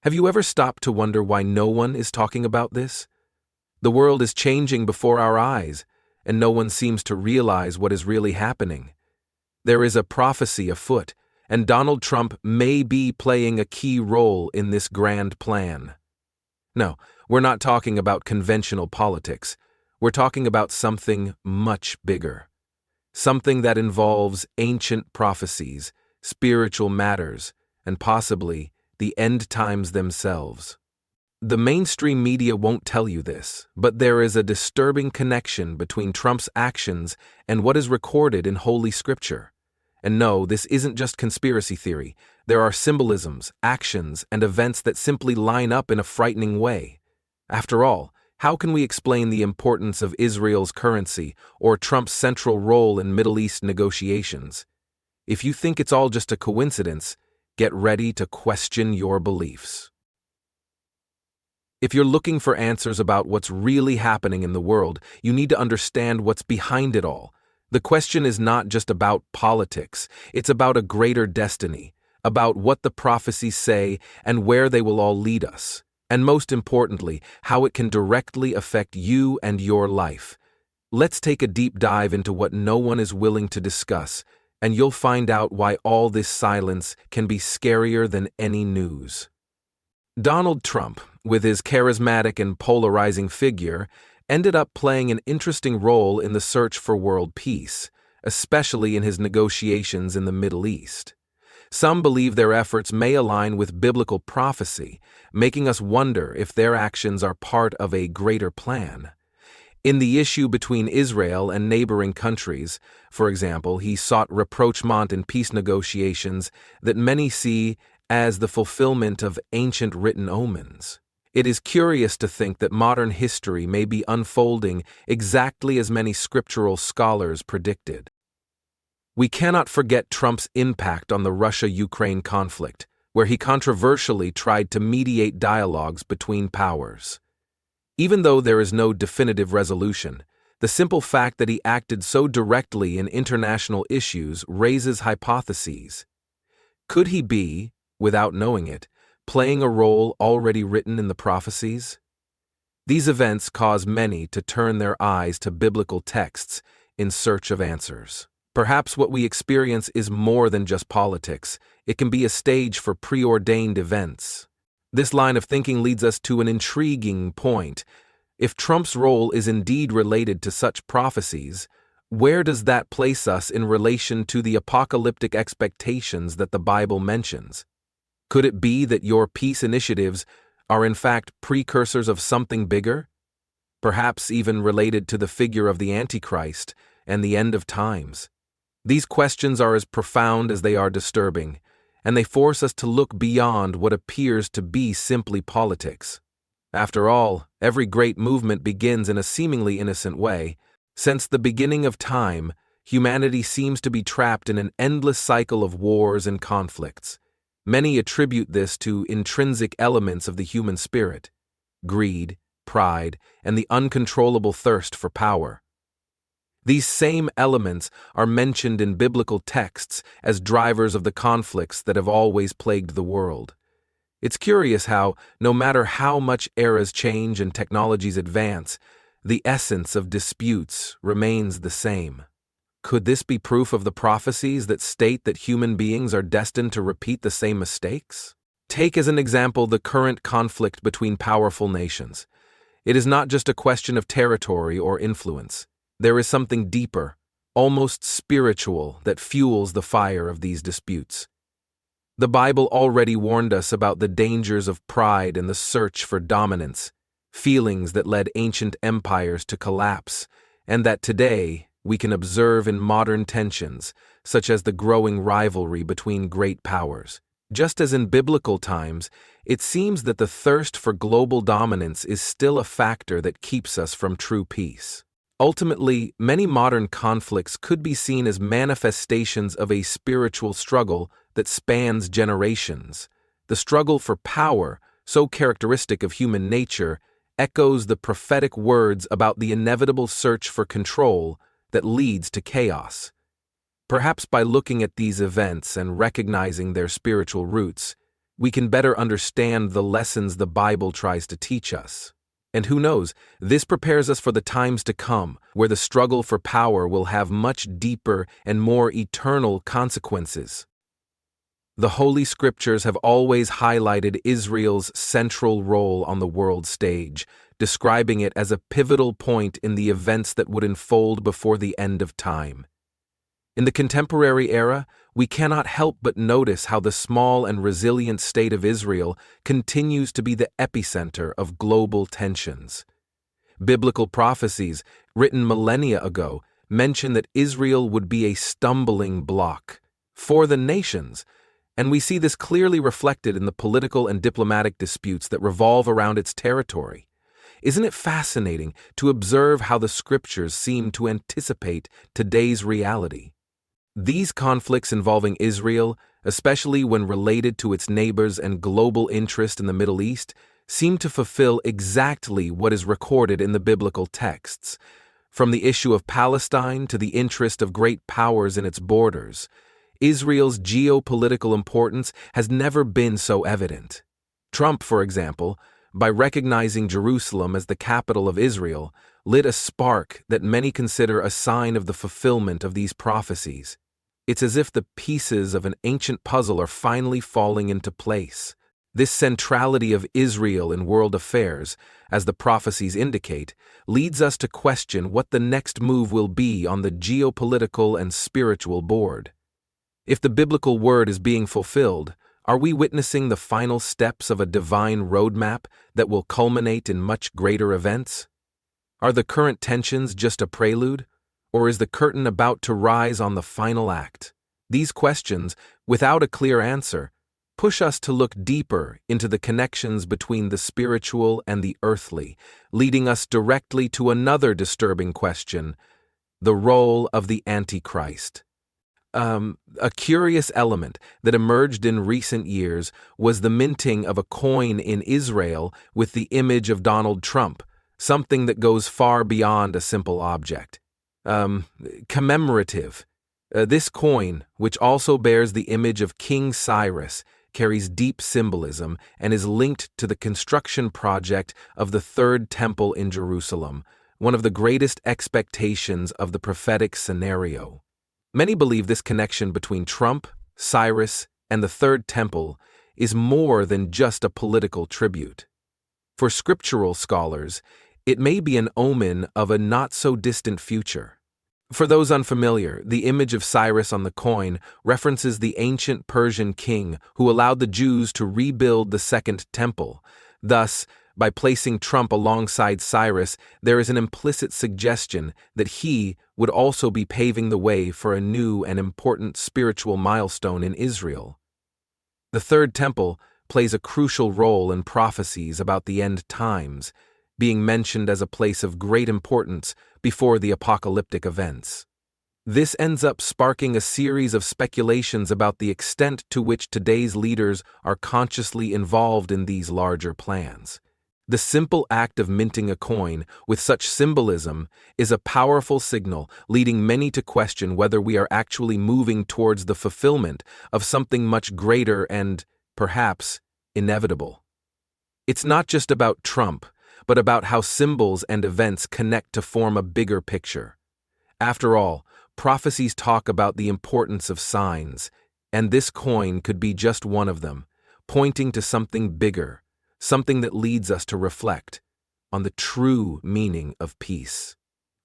Have you ever stopped to wonder why no one is talking about this? The world is changing before our eyes, and no one seems to realize what is really happening. There is a prophecy afoot, and Donald Trump may be playing a key role in this grand plan. No, we're not talking about conventional politics. We're talking about something much bigger. Something that involves ancient prophecies, spiritual matters, and possibly the end times themselves. The mainstream media won't tell you this, but there is a disturbing connection between Trump's actions and what is recorded in Holy Scripture. And no, this isn't just conspiracy theory. There are symbolisms, actions, and events that simply line up in a frightening way. After all, how can we explain the importance of Israel's currency or Trump's central role in Middle East negotiations? If you think it's all just a coincidence, get ready to question your beliefs. If you're looking for answers about what's really happening in the world, you need to understand what's behind it all. The question is not just about politics, it's about a greater destiny, about what the prophecies say and where they will all lead us, and most importantly, how it can directly affect you and your life. Let's take a deep dive into what no one is willing to discuss, and you'll find out why all this silence can be scarier than any news. Donald Trump, with his charismatic and polarizing figure, ended up playing an interesting role in the search for world peace, especially in his negotiations in the Middle East. Some believe their efforts may align with biblical prophecy, making us wonder if their actions are part of a greater plan. In the issue between Israel and neighboring countries, for example, he sought rapprochement in peace negotiations that many see as the fulfillment of ancient written omens. It is curious to think that modern history may be unfolding exactly as many scriptural scholars predicted. We cannot forget Trump's impact on the Russia-Ukraine conflict, where he controversially tried to mediate dialogues between powers. Even though there is no definitive resolution, the simple fact that he acted so directly in international issues raises hypotheses. Could he be, without knowing it, playing a role already written in the prophecies? These events cause many to turn their eyes to biblical texts in search of answers. Perhaps what we experience is more than just politics. It can be a stage for preordained events. This line of thinking leads us to an intriguing point. If Trump's role is indeed related to such prophecies, where does that place us in relation to the apocalyptic expectations that the Bible mentions? Could it be that your peace initiatives are in fact precursors of something bigger? Perhaps even related to the figure of the Antichrist and the end of times. These questions are as profound as they are disturbing, and they force us to look beyond what appears to be simply politics. After all, every great movement begins in a seemingly innocent way. Since the beginning of time, humanity seems to be trapped in an endless cycle of wars and conflicts. Many attribute this to intrinsic elements of the human spirit: greed, pride, and the uncontrollable thirst for power. These same elements are mentioned in biblical texts as drivers of the conflicts that have always plagued the world. It's curious how, no matter how much eras change and technologies advance, the essence of disputes remains the same. Could this be proof of the prophecies that state that human beings are destined to repeat the same mistakes? Take as an example the current conflict between powerful nations. It is not just a question of territory or influence. There is something deeper, almost spiritual, that fuels the fire of these disputes. The Bible already warned us about the dangers of pride and the search for dominance, feelings that led ancient empires to collapse, and that today we can observe in modern tensions, such as the growing rivalry between great powers. Just as in biblical times, it seems that the thirst for global dominance is still a factor that keeps us from true peace. Ultimately, many modern conflicts could be seen as manifestations of a spiritual struggle that spans generations. The struggle for power, so characteristic of human nature, echoes the prophetic words about the inevitable search for control that leads to chaos. Perhaps by looking at these events and recognizing their spiritual roots, we can better understand the lessons the Bible tries to teach us. And who knows, this prepares us for the times to come, where the struggle for power will have much deeper and more eternal consequences. The Holy Scriptures have always highlighted Israel's central role on the world stage, describing it as a pivotal point in the events that would unfold before the end of time. In the contemporary era, we cannot help but notice how the small and resilient state of Israel continues to be the epicenter of global tensions. Biblical prophecies, written millennia ago, mention that Israel would be a stumbling block for the nations, and we see this clearly reflected in the political and diplomatic disputes that revolve around its territory. Isn't it fascinating to observe how the Scriptures seem to anticipate today's reality? These conflicts involving Israel, especially when related to its neighbors and global interest in the Middle East, seem to fulfill exactly what is recorded in the biblical texts. From the issue of Palestine to the interest of great powers in its borders, Israel's geopolitical importance has never been so evident. Trump, for example, by recognizing Jerusalem as the capital of Israel, lit a spark that many consider a sign of the fulfillment of these prophecies. It's as if the pieces of an ancient puzzle are finally falling into place. This centrality of Israel in world affairs, as the prophecies indicate, leads us to question what the next move will be on the geopolitical and spiritual board. If the biblical word is being fulfilled, are we witnessing the final steps of a divine roadmap that will culminate in much greater events? Are the current tensions just a prelude? Or is the curtain about to rise on the final act? These questions, without a clear answer, push us to look deeper into the connections between the spiritual and the earthly, leading us directly to another disturbing question: the role of the Antichrist. A curious element that emerged in recent years was the minting of a coin in Israel with the image of Donald Trump, something that goes far beyond a simple object. Commemorative. This coin, which also bears the image of King Cyrus, carries deep symbolism and is linked to the construction project of the Third Temple in Jerusalem, one of the greatest expectations of the prophetic scenario. Many believe this connection between Trump, Cyrus, and the Third Temple is more than just a political tribute. For scriptural scholars, it may be an omen of a not-so-distant future. For those unfamiliar, the image of Cyrus on the coin references the ancient Persian king who allowed the Jews to rebuild the Second Temple. Thus, by placing Trump alongside Cyrus, there is an implicit suggestion that he would also be paving the way for a new and important spiritual milestone in Israel. The Third Temple plays a crucial role in prophecies about the end times, being mentioned as a place of great importance before the apocalyptic events. This ends up sparking a series of speculations about the extent to which today's leaders are consciously involved in these larger plans. The simple act of minting a coin with such symbolism is a powerful signal, leading many to question whether we are actually moving towards the fulfillment of something much greater and, perhaps, inevitable. It's not just about Trump, but about how symbols and events connect to form a bigger picture. After all, prophecies talk about the importance of signs, and this coin could be just one of them, pointing to something bigger, something that leads us to reflect on the true meaning of peace.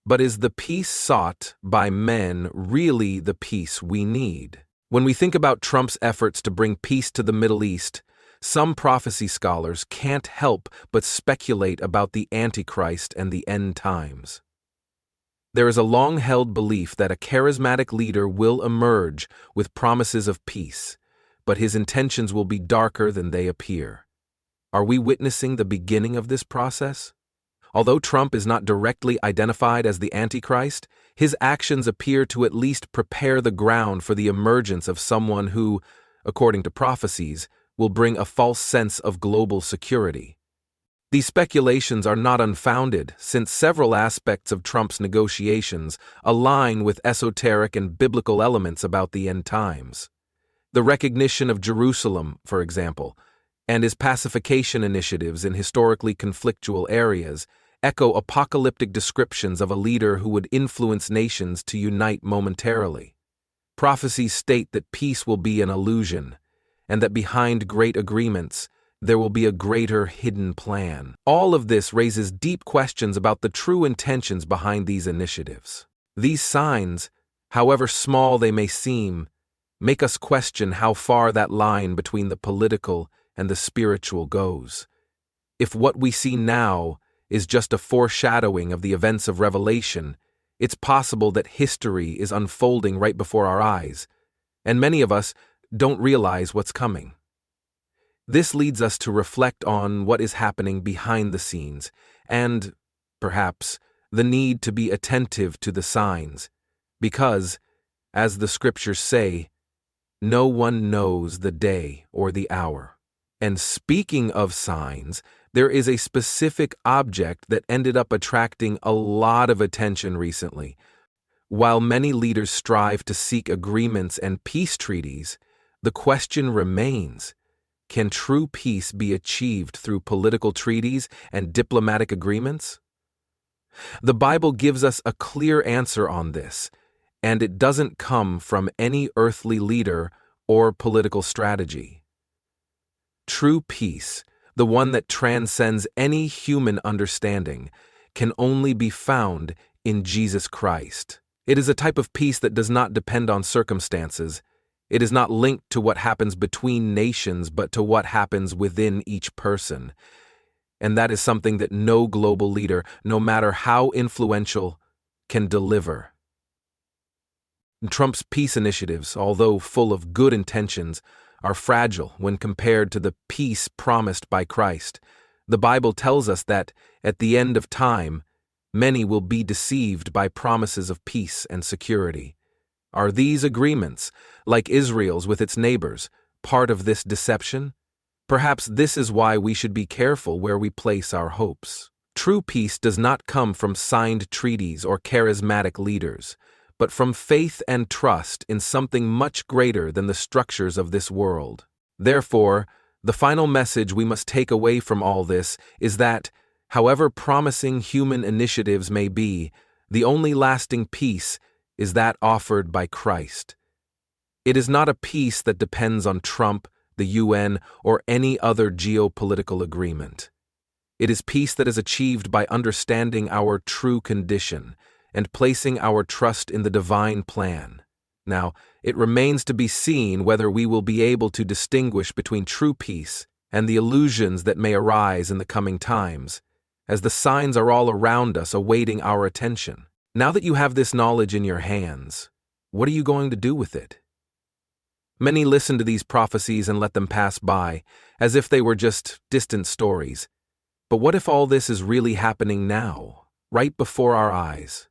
But is the peace sought by men really the peace we need? When we think about Trump's efforts to bring peace to the Middle East, some prophecy scholars can't help but speculate about the Antichrist and the end times. There is a long-held belief that a charismatic leader will emerge with promises of peace, but his intentions will be darker than they appear. Are we witnessing the beginning of this process? Although Trump is not directly identified as the Antichrist, his actions appear to at least prepare the ground for the emergence of someone who, according to prophecies, will bring a false sense of global security. These speculations are not unfounded, since several aspects of Trump's negotiations align with esoteric and biblical elements about the end times. The recognition of Jerusalem, for example, and his pacification initiatives in historically conflictual areas echo apocalyptic descriptions of a leader who would influence nations to unite momentarily. Prophecies state that peace will be an illusion, and that behind great agreements, there will be a greater hidden plan. All of this raises deep questions about the true intentions behind these initiatives. These signs, however small they may seem, make us question how far that line between the political and the spiritual goes. If what we see now is just a foreshadowing of the events of Revelation, it's possible that history is unfolding right before our eyes, and many of us don't realize what's coming. This leads us to reflect on what is happening behind the scenes, and, perhaps, the need to be attentive to the signs, because, as the scriptures say, no one knows the day or the hour. And speaking of signs, there is a specific object that ended up attracting a lot of attention recently. While many leaders strive to seek agreements and peace treaties, the question remains: can true peace be achieved through political treaties and diplomatic agreements? The Bible gives us a clear answer on this, and it doesn't come from any earthly leader or political strategy. True peace, the one that transcends any human understanding, can only be found in Jesus Christ. It is a type of peace that does not depend on circumstances. It is not linked to what happens between nations, but to what happens within each person. And that is something that no global leader, no matter how influential, can deliver. Trump's peace initiatives, although full of good intentions, are fragile when compared to the peace promised by Christ. The Bible tells us that, at the end of time, many will be deceived by promises of peace and security. Are these agreements, like Israel's with its neighbors, part of this deception? Perhaps this is why we should be careful where we place our hopes. True peace does not come from signed treaties or charismatic leaders, but from faith and trust in something much greater than the structures of this world. Therefore, the final message we must take away from all this is that, however promising human initiatives may be, the only lasting peace is that offered by Christ. It is not a peace that depends on Trump, the UN, or any other geopolitical agreement. It is peace that is achieved by understanding our true condition and placing our trust in the divine plan. Now, it remains to be seen whether we will be able to distinguish between true peace and the illusions that may arise in the coming times, as the signs are all around us awaiting our attention. Now that you have this knowledge in your hands, what are you going to do with it? Many listen to these prophecies and let them pass by, as if they were just distant stories. But what if all this is really happening now, right before our eyes?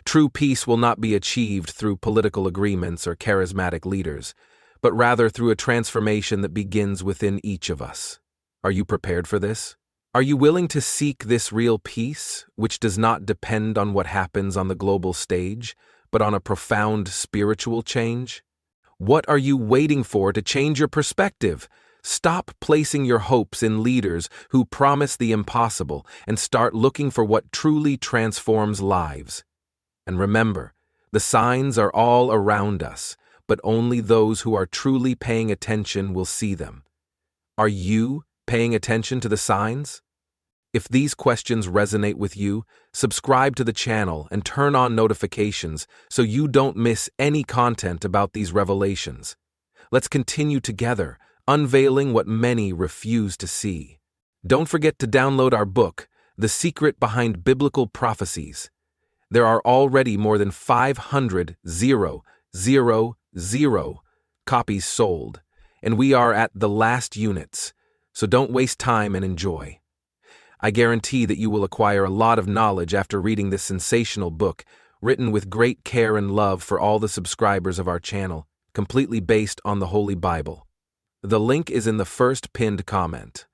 True peace will not be achieved through political agreements or charismatic leaders, but rather through a transformation that begins within each of us. Are you prepared for this? Are you willing to seek this real peace, which does not depend on what happens on the global stage, but on a profound spiritual change? What are you waiting for to change your perspective? Stop placing your hopes in leaders who promise the impossible and start looking for what truly transforms lives. And remember, the signs are all around us, but only those who are truly paying attention will see them. Are you paying attention to the signs? If these questions resonate with you, subscribe to the channel and turn on notifications so you don't miss any content about these revelations. Let's continue together, unveiling what many refuse to see. Don't forget to download our book, The Secret Behind Biblical Prophecies. There are already more than 500,000 copies sold, and we are at the last units, so don't waste time and enjoy. I guarantee that you will acquire a lot of knowledge after reading this sensational book, written with great care and love for all the subscribers of our channel, completely based on the Holy Bible. The link is in the first pinned comment.